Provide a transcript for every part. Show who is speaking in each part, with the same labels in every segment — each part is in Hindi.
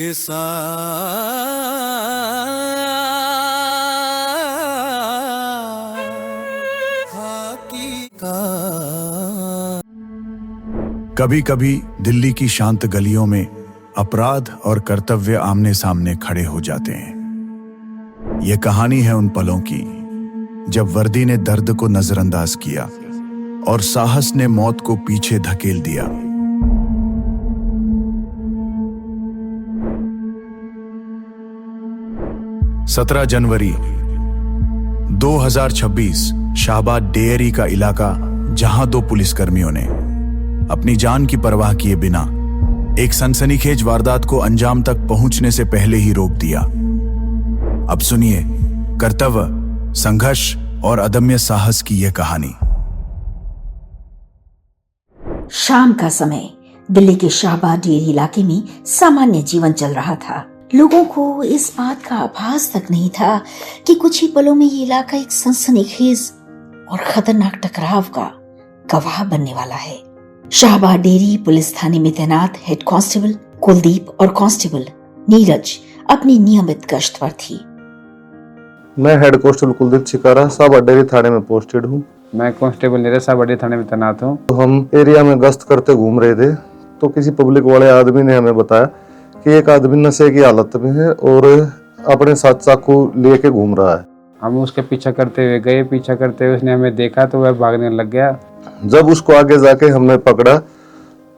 Speaker 1: के
Speaker 2: कभी कभी दिल्ली की शांत गलियों में अपराध और कर्तव्य आमने सामने खड़े हो जाते हैं। ये कहानी है उन पलों की जब वर्दी ने दर्द को नजरअंदाज किया और साहस ने मौत को पीछे धकेल दिया। सत्रह जनवरी 2026 शाहबाद डेयरी का इलाका, जहां दो पुलिसकर्मियों ने अपनी जान की परवाह किए बिना एक सनसनीखेज वारदात को अंजाम तक पहुंचने से पहले ही रोक दिया। अब सुनिए कर्तव्य, संघर्ष और अदम्य साहस की यह कहानी।
Speaker 3: शाम का समय दिल्ली के शाहबाद डेयरी इलाके में सामान्य जीवन चल रहा था। लोगों को इस बात का आभास तक नहीं था कि कुछ ही पलों में ये इलाका एक सनसनीखेज और खतरनाक टकराव का गवाह बनने वाला है। शाहबाद डेयरी पुलिस थाने में तैनात हेड कांस्टेबल कुलदीप और कांस्टेबल नीरज अपनी नियमित गश्त पर थी।
Speaker 4: मैं head constable Kuldeep Chhikara Shahbad dairy थाने में पोस्टेड हूँ।
Speaker 5: मैं कांस्टेबल नीरज शाहबाद डेयरी थाने में तैनात हूँ।
Speaker 4: तो हम एरिया में गश्त करते घूम रहे थे तो किसी पब्लिक वाले आदमी ने हमें बताया कि एक आदमी नशे की हालत में है और अपने साथ चाकू लेके घूम रहा है।
Speaker 5: हम उसके पीछा करते हुए गए, पीछा करते हुए उसने हमें देखा तो वह भागने लग गया।
Speaker 4: जब उसको आगे जाके हमने पकड़ा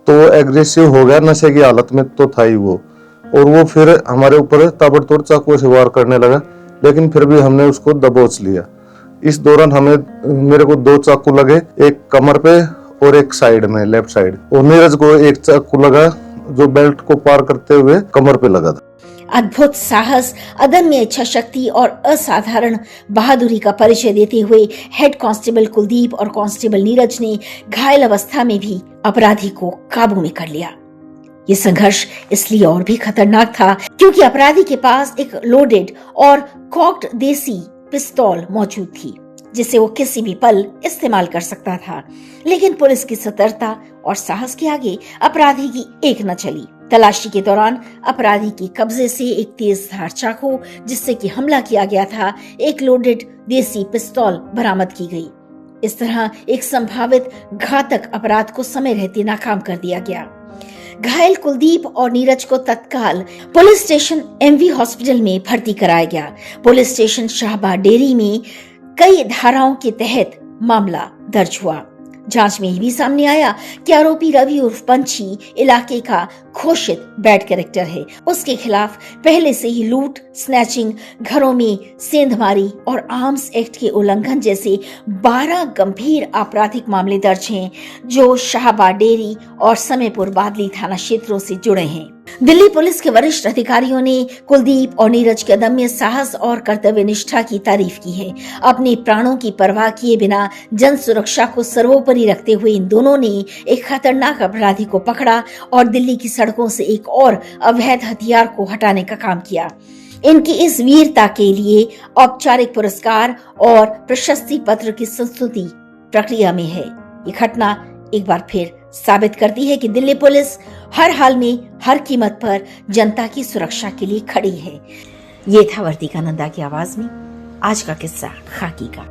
Speaker 4: तो एग्रेसिव हो गया, नशे की हालत में तो था ही वो, और वो फिर हमारे ऊपर ताबड़तोड़ चाकू से वार करने लगा, लेकिन फिर भी हमने उसको दबोच लिया। इस दौरान मेरे को दो चाकू लगे, एक कमर पे और एक साइड में लेफ्ट साइड, और नीरज को एक चाकू लगा जो बेल्ट को पार करते हुए कमर पे लगा था।
Speaker 3: अद्भुत साहस, अदम्य इच्छा शक्ति और असाधारण बहादुरी का परिचय देते हुए हेड कांस्टेबल कुलदीप और कांस्टेबल नीरज ने घायल अवस्था में भी अपराधी को काबू में कर लिया। ये संघर्ष इसलिए और भी खतरनाक था क्योंकि अपराधी के पास एक लोडेड और कॉक्ड देसी पिस्तौल मौजूद थी जिसे वो किसी भी पल इस्तेमाल कर सकता था। लेकिन पुलिस की सतर्कता और साहस के आगे अपराधी की एक न चली। तलाशी के दौरान अपराधी के कब्जे से एक तेज धार चाकू जिससे कि हमला किया गया था, एक लोडेड देसी पिस्तौल बरामद की गई। इस तरह एक संभावित घातक अपराध को समय रहते नाकाम कर दिया गया। घायल कुलदीप और नीरज को तत्काल पुलिस स्टेशन एमवी हॉस्पिटल में भर्ती कराया गया। पुलिस स्टेशन शाहबाद डेयरी में कई धाराओं के तहत मामला दर्ज हुआ। जांच में यह भी सामने आया कि आरोपी रवि उर्फ पंछी इलाके का घोषित बैड कैरेक्टर है। उसके खिलाफ पहले से ही लूट, स्नैचिंग, घरों में सेंधमारी और आर्म्स एक्ट के उल्लंघन जैसे 12 गंभीर आपराधिक मामले दर्ज हैं जो शाहबाद डेयरी और समयपुर बादली थाना क्षेत्रों से जुड़े हैं। दिल्ली पुलिस के वरिष्ठ अधिकारियों ने कुलदीप और नीरज के अदम्य साहस और कर्तव्य निष्ठा की तारीफ की है। अपने प्राणों की परवाह किए बिना जन सुरक्षा को सर्वोपरि रखते हुए इन दोनों ने एक खतरनाक अपराधी को पकड़ा और दिल्ली की सड़कों से एक और अवैध हथियार को हटाने का काम किया। इनकी इस वीरता के लिए औपचारिक पुरस्कार और प्रशस्ति पत्र की संस्तुति प्रक्रिया में है। ये घटना एक बार फिर साबित करती है कि दिल्ली पुलिस हर हाल में, हर कीमत पर जनता की सुरक्षा के लिए खड़ी है। ये था वर्दी का नंदा की आवाज में आज का किस्सा खाकी का।